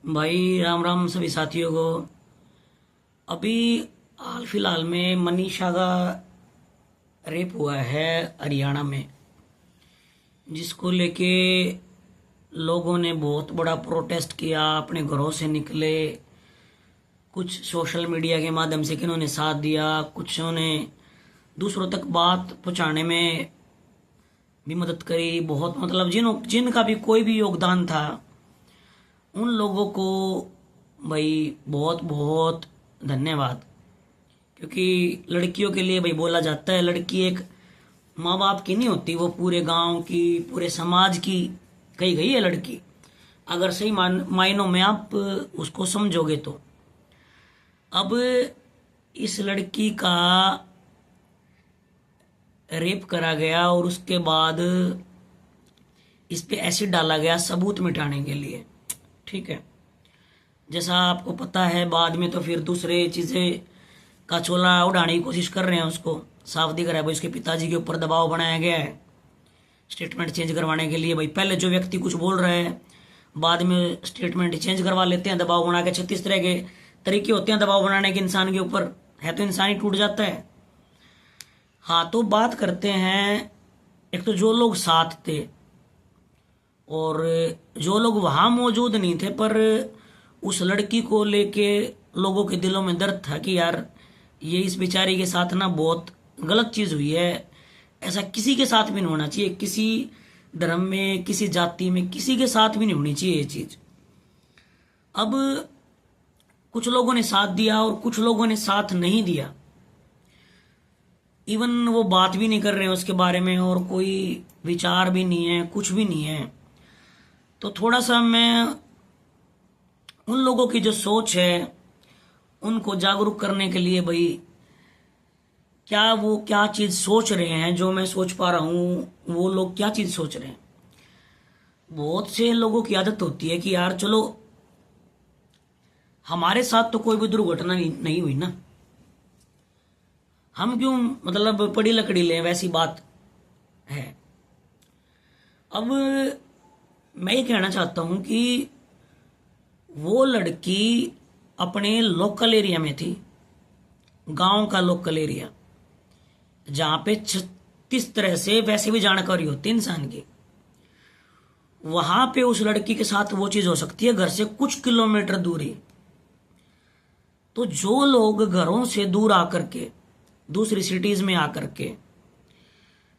भाई राम राम सभी साथियों को। अभी हाल फिलहाल में मनीषा का रेप हुआ है हरियाणा में, जिसको लेके लोगों ने बहुत बड़ा प्रोटेस्ट किया, अपने घरों से निकले। कुछ सोशल मीडिया के माध्यम से किन्होंने साथ दिया, कुछों ने दूसरों तक बात पहुंचाने में भी मदद करी। बहुत मतलब जिनका भी कोई भी योगदान था, उन लोगों को भाई बहुत बहुत धन्यवाद। क्योंकि लड़कियों के लिए भाई बोला जाता है, लड़की एक माँ बाप की नहीं होती, वो पूरे गांव की, पूरे समाज की कही गई है लड़की। अगर सही मायनों में आप उसको समझोगे तो। अब इस लड़की का रेप करा गया और उसके बाद इस पे एसिड डाला गया सबूत मिटाने के लिए। ठीक है, जैसा आपको पता है, बाद में तो फिर दूसरे चीजें का चोला उड़ाने की कोशिश कर रहे हैं। उसको साफ दिख रहा है भाई, उसके पिताजी के ऊपर दबाव बनाया गया है स्टेटमेंट चेंज करवाने के लिए। भाई पहले जो व्यक्ति कुछ बोल रहा है, बाद में स्टेटमेंट चेंज करवा लेते हैं दबाव बना के। 36 तरह के तरीके होते हैं दबाव बनाने के इंसान के ऊपर, है तो इंसान ही टूट जाता है। हाँ, तो बात करते हैं, एक तो जो लोग साथ थे और जो लोग वहां मौजूद नहीं थे, पर उस लड़की को लेके लोगों के दिलों में दर्द था कि यार ये इस बेचारी के साथ ना बहुत गलत चीज हुई है। ऐसा किसी के साथ भी नहीं होना चाहिए, किसी धर्म में, किसी जाति में, किसी के साथ भी नहीं होनी चाहिए ये चीज। अब कुछ लोगों ने साथ दिया और कुछ लोगों ने साथ नहीं दिया। इवन वो बात भी नहीं कर रहे हैं उसके बारे में, और कोई विचार भी नहीं है, कुछ भी नहीं है। तो थोड़ा सा मैं उन लोगों की जो सोच है उनको जागरूक करने के लिए, भाई क्या वो क्या चीज सोच रहे हैं, जो मैं सोच पा रहा हूं वो लोग क्या चीज सोच रहे हैं। बहुत से लोगों की आदत होती है कि यार चलो हमारे साथ तो कोई भी दुर्घटना नहीं हुई ना, हम क्यों मतलब पड़ी लकड़ी लें, वैसी बात है। अब मैं ये कहना चाहता हूं कि वो लड़की अपने लोकल एरिया में थी, गांव का लोकल एरिया, जहां पे 36 तरह से वैसे भी जानकारी होती है इंसान की। वहां पे उस लड़की के साथ वो चीज हो सकती है घर से कुछ किलोमीटर दूरी। तो जो लोग घरों से दूर आकर के, दूसरी सिटीज में आकर के,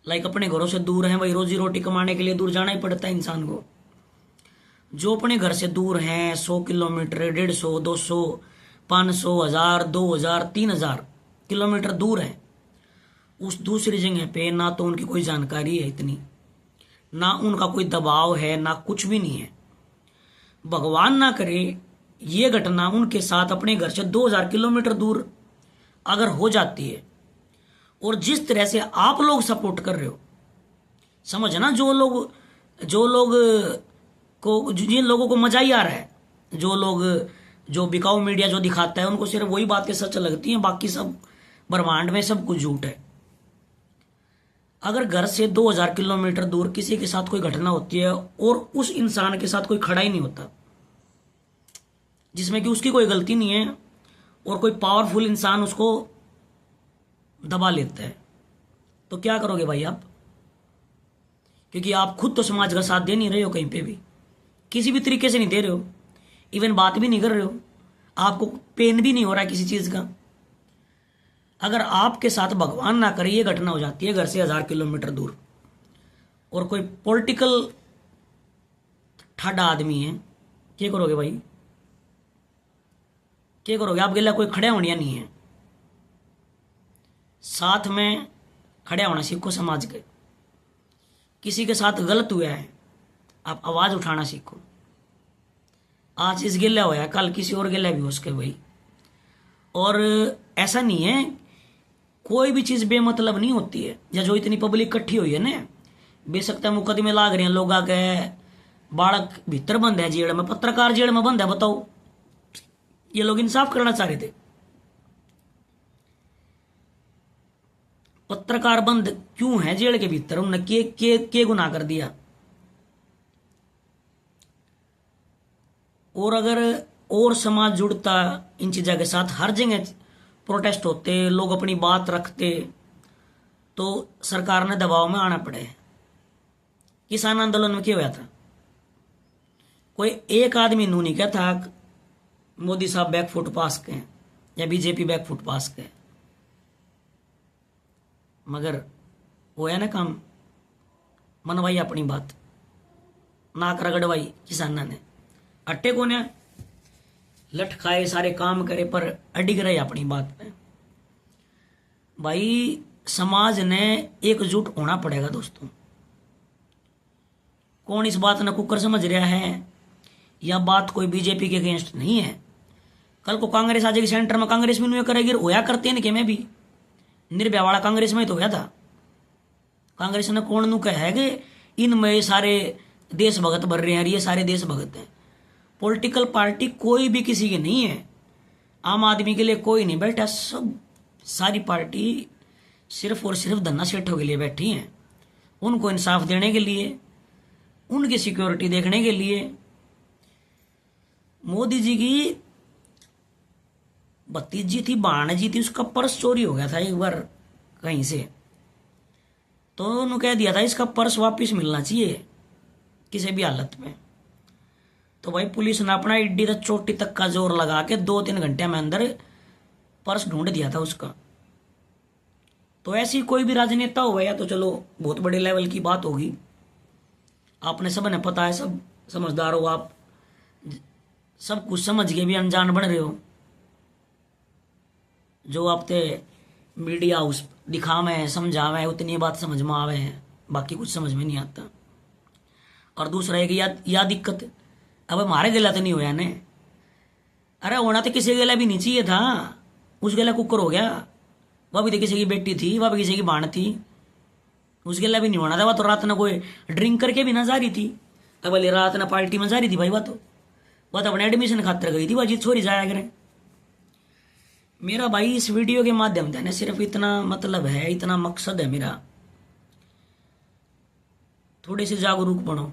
लाइक अपने घरों से दूर हैं, वही रोजी रोटी कमाने के लिए दूर जाना ही पड़ता है इंसान को। जो अपने घर से दूर हैं, 100 किलोमीटर, 150, 200, 500, 1000, 2000, 3000 किलोमीटर दूर है, उस दूसरी जगह पे ना तो उनकी कोई जानकारी है इतनी, ना उनका कोई दबाव है, ना कुछ भी नहीं है। भगवान ना करे ये घटना उनके साथ अपने घर से 2000 किलोमीटर दूर अगर हो जाती है, और जिस तरह से आप लोग सपोर्ट कर रहे हो, समझना, जो लोग को, जिन लोगों को मजा ही आ रहा है, जो लोग, जो बिकाऊ मीडिया जो दिखाता है, उनको सिर्फ वही बातें सच लगती हैं, बाकी सब ब्रह्मांड में सब कुछ झूठ है। अगर घर से 2000 किलोमीटर दूर किसी के साथ कोई घटना होती है और उस इंसान के साथ कोई खड़ा ही नहीं होता, जिसमें कि उसकी कोई गलती नहीं है, और कोई पावरफुल इंसान उसको दबा लेता है, तो क्या करोगे भाई आप? क्योंकि आप खुद तो समाज का साथ दे नहीं रहे हो, कहीं पे भी किसी भी तरीके से नहीं दे रहे हो, इवन बात भी नहीं कर रहे हो, आपको पेन भी नहीं हो रहा है किसी चीज का। अगर आपके साथ भगवान ना करे ये घटना हो जाती है घर से 1000 किलोमीटर दूर, और कोई पॉलिटिकल ठाडा आदमी है, क्या करोगे भाई? क्या करोगे? आपके लिए कोई खड़े होने नहीं है। साथ में खड़े होना सीखो समाज के। किसी के साथ गलत हुआ है, आप आवाज उठाना सीखो। आज इस गिला हुआ है, कल किसी और गिला भी हो सके भाई। और ऐसा नहीं है, कोई भी चीज बेमतलब नहीं होती है। या जो इतनी पब्लिक इकट्ठी हुई है ना, बेसकता मुकदमे लाग रहे हैं, लोग आ गए, बालक भीतर बंद है जेल में, पत्रकार जेल में बंद है, बताओ ये लोग इंसाफ करना चाह रहे थे? पत्रकार बंद क्यों है जेल के भीतर? उन्होंने के गुनाह कर दिया? और अगर और समाज जुड़ता इन चीज़ों के साथ, हर जगह प्रोटेस्ट होते, लोग अपनी बात रखते, तो सरकार ने दबाव में आना पड़े। किसान आंदोलन में क्या हुआ था? कोई एक आदमी नू नहीं कहता मोदी साहब बैकफुट पास के या बीजेपी बैकफुट पास के, मगर होया ना काम, मनवाई अपनी बात, नाक रगड़वाई किसाना ने, अट्टे को ने लठ खाए, सारे काम करे, पर अडिग रहे अपनी बात पे। भाई समाज ने एकजुट होना पड़ेगा दोस्तों। कौन इस बात ने कुकर समझ रहा है, या बात कोई बीजेपी के अगेंस्ट नहीं है। कल को कांग्रेस आ जाएगी सेंटर में, कांग्रेस में नुए करेगी, होया करते हैं कि मैं भी निर्भया वाला कांग्रेस में ही तो होया था। कांग्रेस ने कौन नु कहा है कि इनमें सारे देशभगत भर रहे हैं, ये सारे देशभगत हैं। पॉलिटिकल पार्टी कोई भी किसी की नहीं है, आम आदमी के लिए कोई नहीं बैठा, सब सारी पार्टी सिर्फ और सिर्फ धन्ना सेठों के लिए बैठी हैं, उनको इंसाफ देने के लिए, उनकी सिक्योरिटी देखने के लिए। मोदी जी की भतीजी थी, भाणजी थी, उसका पर्स चोरी हो गया था एक बार कहीं से, तो उन्होंने कह दिया था इसका पर्स वापस मिलना चाहिए किसी भी हालत में। तो भाई पुलिस ने अपना इड्डी तक चोटी तक का जोर लगा के 2-3 घंटे में अंदर पर्स ढूंढ दिया था उसका। तो ऐसी कोई भी राजनेता हो या तो चलो बहुत बड़े लेवल की बात होगी, आपने सब ने पता है, सब समझदार हो आप, सब कुछ समझ के भी अनजान बन रहे हो। जो आप ते मीडिया हाउस दिखावे समझावे उतनी बात समझ में आवे है, बाकी कुछ समझ में नहीं आता। और दूसरा है कि या दिक्कत अब हमारे गला तो नहीं होया ने, अरे होना तो किसी गला भी नहीं चाहिए था, उस गला कुकर हो गया। वह भी तो किसी की बेटी थी, वह भी किसी की बाण थी, उस गला भी नहीं होना था। वह तो रात में कोई ड्रिंक करके भी ना जा रही थी, अब वाली रात में पार्टी में जा रही थी भाई। वह तो अपने एडमिशन खातर गई थी, वह जीत छोरी जाया करें। मेरा भाई इस वीडियो के माध्यम से सिर्फ इतना मतलब है, इतना मकसद है मेरा, थोड़े से जागरूक बनो,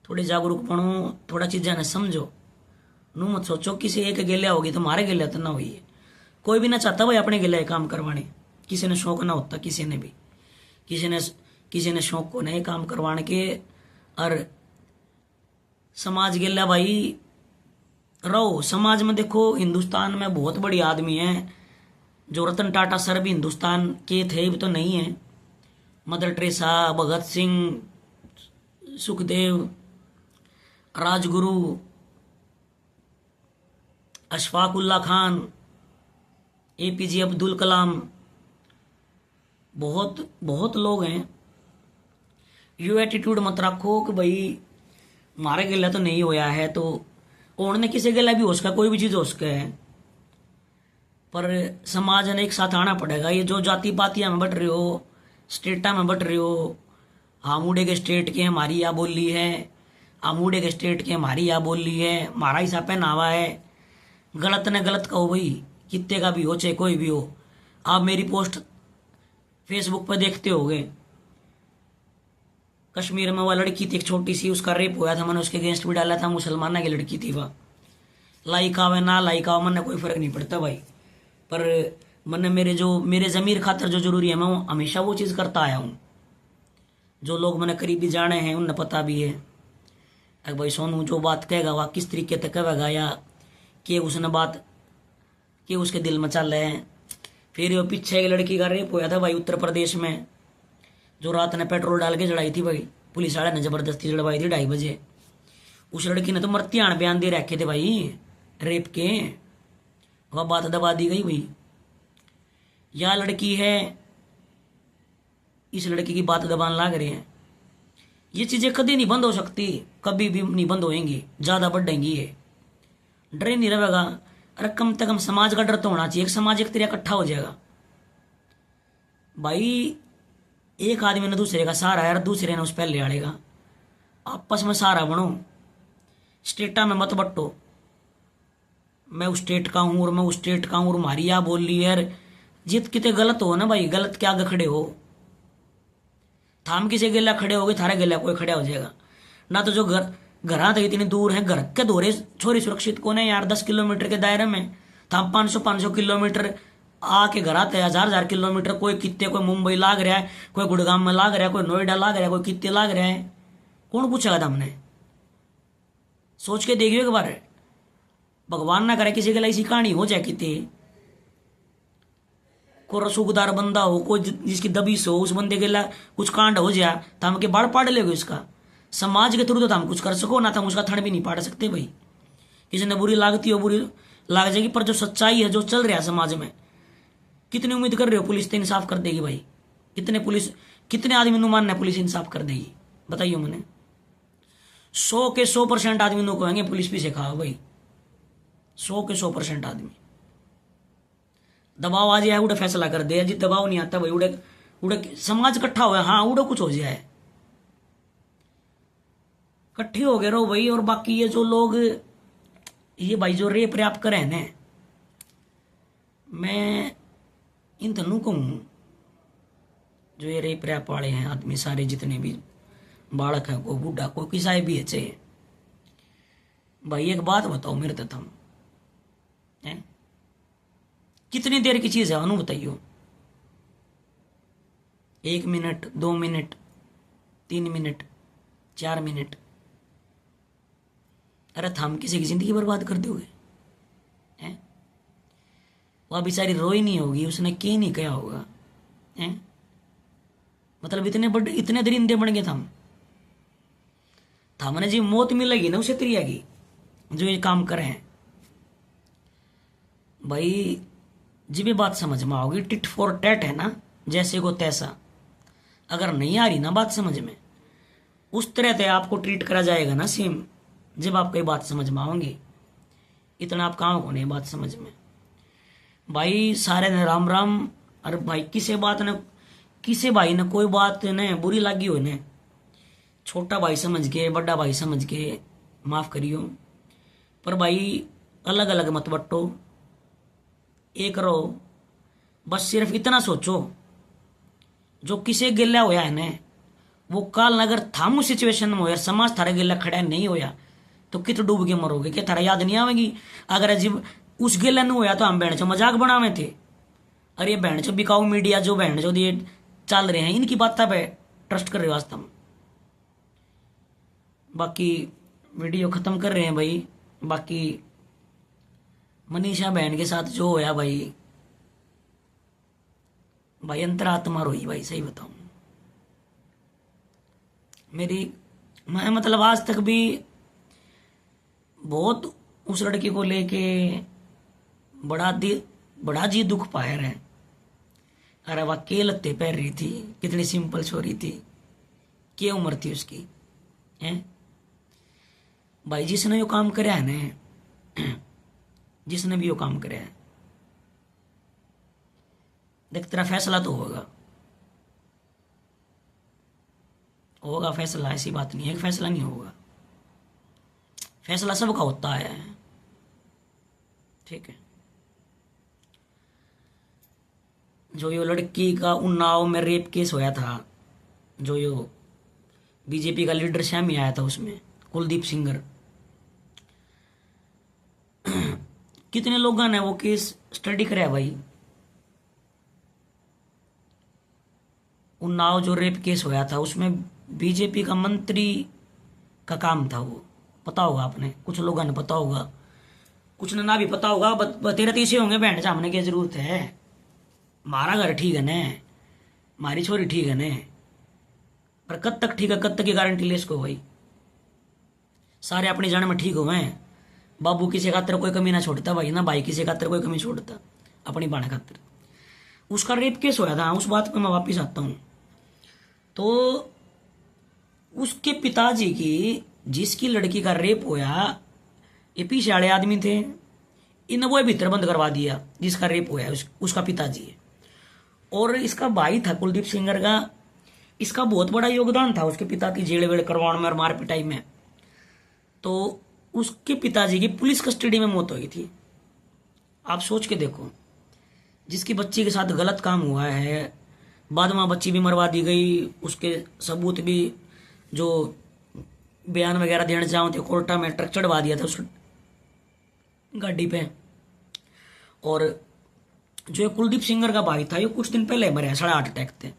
थोड़े जागरूक बनो, थोड़ा चीज़ें ने समझो। नू मत सोचो किसी एक गेलिया होगी तो हमारे गेलिया तो ना हुई है। कोई भी ना चाहता भाई अपने गेलिया काम करवाने, किसी ने शौक ना होता, किसी ने भी किसी ने शौक को नहीं काम करवाने के। और समाज गेलिया भाई रहो समाज में। देखो हिंदुस्तान में बहुत बड़ी आदमी है, जो रतन टाटा सर भी हिंदुस्तान के थे, भी तो नहीं है। Mother Teresa, Bhagat Singh, Sukhdev, Rajguru, Ashfaq Ulla Khan, APJ Abdul Kalam, बहुत बहुत लोग हैं। यू एटीट्यूड मत रखो कि भाई हमारे गिला तो नहीं होया है, तो उन्होंने किसी गिला भी हो सका, कोई भी चीज़ हो सका है, पर समाज ने एक साथ आना पड़ेगा। ये जो जाति पातियां में बट रहे हो, स्टेटा में बट रहे हो, हामुड़े के स्टेट के हमारी या बोली है, आमूडे के स्टेट के हमारी या बोली है, हमारा हिस्सा पहनावा है, गलत ने गलत कहो भाई, कितने का भी हो चाहे कोई भी हो। आप मेरी पोस्ट फेसबुक पर देखते होगे, कश्मीर में वह लड़की थी एक छोटी सी, उसका रेप हुआ था, मैंने उसके अगेंस्ट भी डाला था, मुसलमाना की लड़की थी वह। लाइक आवे ना लाइक आवे मैंने कोई फर्क नहीं पड़ता भाई, पर मैंने मेरे ज़मीर खातर जो जरूरी है मैं हमेशा वो चीज़ करता आया हूँ। जो लोग मैंने करीबी जाने हैं उन्हें पता भी है। अगर भाई सोनू जो बात कहेगा वह किस तरीके तक कहेगा, या कि उसने बात कि उसके दिल में चल रहे हैं। फिर वो पीछे एक लड़की का रेप हुआ था भाई उत्तर प्रदेश में, जो रात ने पेट्रोल डाल के चढ़ाई थी भाई, पुलिस वाले ने जबरदस्ती चढ़वाई थी 2:30 बजे। उस लड़की ने तो मरतियान बयान दे रखे थे भाई रेप के, वह बात दबा दी गई भाई। यह लड़की है, इस लड़की की बात दबान लाग रहे हैं। ये चीजें कभी नहीं बंद हो सकती, कभी भी नहीं बंद होएंगी, ज्यादा बढ़ेंगी। ये डर ही नहीं रहेगा। अरे कम से कम समाज का डर तो होना चाहिए, एक समाज एक तरह इकट्ठा हो जाएगा भाई। एक आदमी ने दूसरे का सहारा है और दूसरे ने उस पहले आड़ेगा। आपस में सहारा बनो, स्टेटा में मत बट्टो, मैं उस स्टेट का हूं और मैं उस स्टेट का हूं और हमारी या बोल ली यार। जित कितने गलत हो ना भाई, गलत के आगे खड़े हो, थाम किसी गेला खड़े हो गए, थारे गेला कोई खड़ा हो जाएगा ना। तो जो घर घर तक इतनी दूर है, घर के दौरे छोरी सुरक्षित कौन है यार? 10 किलोमीटर के दायरे में था, 500 किलोमीटर आके घर आते हैं, 1000 किलोमीटर, कोई कितने, कोई मुंबई लाग रहा है, कोई गुड़गांव में लाग रहा है, कोई नोएडा लाग रहा है, कोई कितने लाग रहा है, कौन पूछेगा था हमने? सोच के देखियो एक बार, भगवान ना करे किसी के लिए ऐसी कहानी हो जाए कितने, कोई रसूखदार बंदा हो, कोई जिसकी दबीस हो, उस बंदे के लिए कुछ कांड हो जाए तो हम के बाढ़ पाड़ ले उसका। समाज के थ्रू तो हम कुछ कर सको ना, हम उसका थड़ भी नहीं पाड़ सकते भाई। किसी ने बुरी लागती हो, बुरी लाग जाएगी, पर जो सच्चाई है, जो चल रहा है समाज में, कितनी उम्मीद कर रहे हो पुलिस तो इंसाफ कर देगी भाई? कितने आदमी नु मानना पुलिस इंसाफ कर देगी? बताइए मैंने। 100 के 100% आदमी नु कहेंगे पुलिस भी सिखाओ भाई, 100 के 100% आदमी। दबाव आ जाए उड़े फैसला कर दे, जी दबाव नहीं आता भाई, उड़े उड़े समाज इकट्ठा हुआ, हाँ उड़े कुछ हो जाए, इकट्ठे हो गए रहो भाई। और बाकी ये जो लोग ये भाई जो रेप रैप करे न, मैं इन तनु कहूँ जो ये रेप रैप वाले हैं आदमी सारे, जितने भी बालक है, को बूढ़ा, को किसाई भी है चाहिए भाई, एक बात बताओ मेरे तो, तुम कितनी देर की चीज है अनु बताइयो? 1 मिनट, 2 मिनट, 3 मिनट, 4 मिनट, अरे थम किसी की जिंदगी बर्बाद कर दोगे हैं? वह बेचारी रोई नहीं होगी, उसने क्या नहीं कहा होगा हैं? मतलब इतने बड़े, इतने दरिंदे बन गए थामने जी मौत मिलेगी ना उसे त्रिया की, जो ये काम करे हैं भाई। जी भी बात समझ में आओगी, टिट फॉर टैट है ना, जैसे को तैसा। अगर नहीं आ रही ना बात समझ में, उस तरह से आपको ट्रीट करा जाएगा ना सेम, जब आपको ये बात समझ में आओगी। इतना आप कहाँ को नहीं बात समझ में भाई। सारे ने राम राम। अरे भाई किसे बात न, किसे भाई ने कोई बात न बुरी लगी हो ने, छोटा भाई समझ के, बड़ा भाई समझ के माफ करियो, पर भाई अलग अलग मत बट्टो, एक रहो। बस सिर्फ इतना सोचो, जो किसे गिल्ला होया है ने, वो काल अगर थामू सिचुएशन में होया, समाज थारे गिल्ला खड़ा नहीं होया, तो कित डूब के मरोगे? क्या थारा याद नहीं आवेगी? अगर जब उस गिल्ला नहीं होया तो हम बहन चो मजाक बनावे थे। अरे ये बहन चो बिकाऊ मीडिया जो बहन चो ये चल रहे हैं, इनकी बात पे ट्रस्ट कर रहे हो वास्तव में। बाकी वीडियो खत्म कर रहे हैं भाई। बाकी मनीषा बहन के साथ जो होया भाई, भाई अंतरात्मा रोई भाई, सही बताऊं मेरी। मैं मतलब आज तक भी बहुत उस लड़की को लेके बड़ा जी दुख पाया रहे। अरे वह के लत्ते पहन रही थी, कितनी सिंपल छोरी थी, क्या उम्र थी उसकी हैं भाई। जिसने यो काम कराया है ना, जिसने भी यो काम कराया है, देख तेरा फैसला तो होगा, होगा फैसला, ऐसी बात नहीं है कि फैसला नहीं होगा। फैसला सबका होता है, ठीक है। जो यो लड़की का उन्नाव में रेप केस होया था, जो यो बीजेपी का लीडर शामी आया था उसमें, कुलदीप सिंगर, कितने लोगों ने वो केस स्टडी कराया भाई। उन्नाव जो रेप केस होया था उसमें बीजेपी का मंत्री का काम था, वो पता होगा आपने, कुछ लोगों ने पता होगा, कुछ ने ना भी पता होगा। बतेरे तीसरे होंगे बहन सामने की जरूरत है। मारा घर ठीक है ने, मारी छोरी ठीक है ने, पर कब तक ठीक है, कब तक की गारंटी ले इसको भाई? सारे अपनी जाने में ठीक हुए हैं। बाबू किसी खातर कोई कमी ना छोड़ता भाई, ना भाई किसी खातर कोई कमी छोड़ता अपनी बाने खातर। उसका रेप केस होया था, उस बात पे मैं वापिस आता हूं। तो उसके पिताजी की, जिसकी लड़की का रेप होया, ये पीछे वाले आदमी थे, इन वो भीतर बंद करवा दिया जिसका रेप होया, उसका पिताजी है। और इसका भाई था कुलदीप सिंगर का, इसका बहुत बड़ा योगदान था उसके पिता की जेल वेल करवाने में और मार पिटाई में। तो उसके पिताजी की पुलिस कस्टडी में मौत हो गई थी। आप सोच के देखो, जिसकी बच्ची के साथ गलत काम हुआ है, बाद में बच्ची भी मरवा दी गई, उसके सबूत भी जो बयान वगैरह देने जाऊँ तो कोर्टा में ट्रक चढ़वा दिया था उस गाड़ी पे। और जो कुलदीप सिंगर का भाई था ये कुछ दिन पहले मरे, 8.5 अटैक थे।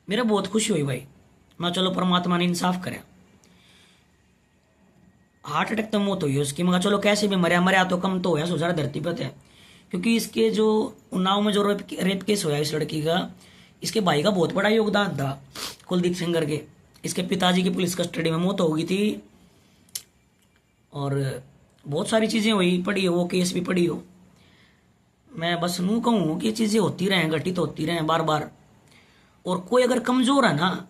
मेरा बहुत खुशी हुई भाई, मैं चलो परमात्मा ने इंसाफ करे। हार्ट अटैक तो मौत हुई है उसकी, मगर चलो कैसे भी मरा मरा तो कम तो होया सो जरा धरती पे थे। क्योंकि इसके जो उन्नाव में जो रेप केस हुआ इस लड़की का, इसके भाई का बहुत बड़ा योगदान था कुलदीप सिंगर के। इसके पिताजी की पुलिस कस्टडी में मौत हो गई थी और बहुत सारी चीजें हुई, पड़ी हो वो केस भी पड़ी हो। मैं बस नू कहूँ कि ये चीजें होती रहें, घटित होती रहें बार बार। और कोई अगर कमजोर है ना,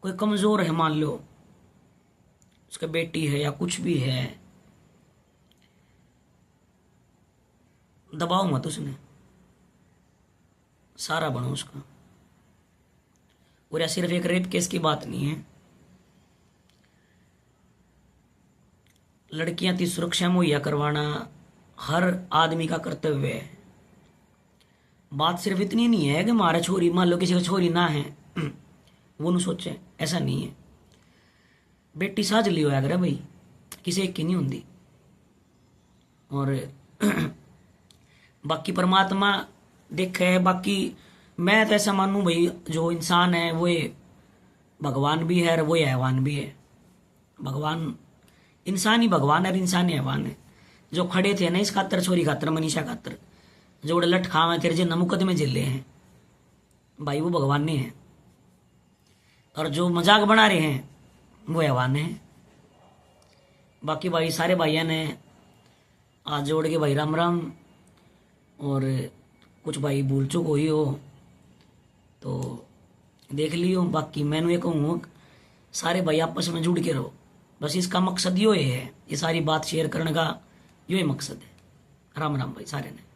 कोई कमजोर है, मान लो उसका बेटी है या कुछ भी है, दबाओ मत उसने, सारा बनो उसका। और या सिर्फ एक रेप केस की बात नहीं है, लड़कियां की सुरक्षा मुहैया करवाना हर आदमी का कर्तव्य है। बात सिर्फ इतनी नहीं है कि हमारा छोरी, मान लो किसी का छोरी ना है वो न सोचे, ऐसा नहीं है। बेटी साझ ली होया करे भाई, किसी एक की नहीं होंगी। और बाकी परमात्मा देखे है। बाकी मैं तो ऐसा मानूं भाई, जो इंसान है वो भगवान भी है और वो हैवान भी है। भगवान इंसान ही भगवान है और इंसान ही हैवान है। जो खड़े थे ना इस खातर, छोरी खातर, मनीषा खातर, जो बड़े लठ खावे तेरे जिन मुकदमे झेले हैं भाई, वो भगवान ने है। और जो मजाक बना रहे हैं वो हैवान है। बाकी भाई सारे भाइयों ने हाथ जोड़ के भाई राम राम। और कुछ भाई भूल चूक हुई हो तो देख लियो। बाकी मैंने ये कहूँ सारे भाई आपस में जुड़ के रहो, बस इसका मकसद यो है, ये सारी बात शेयर करने का यो ही मकसद है। राम राम भाई सारे ने।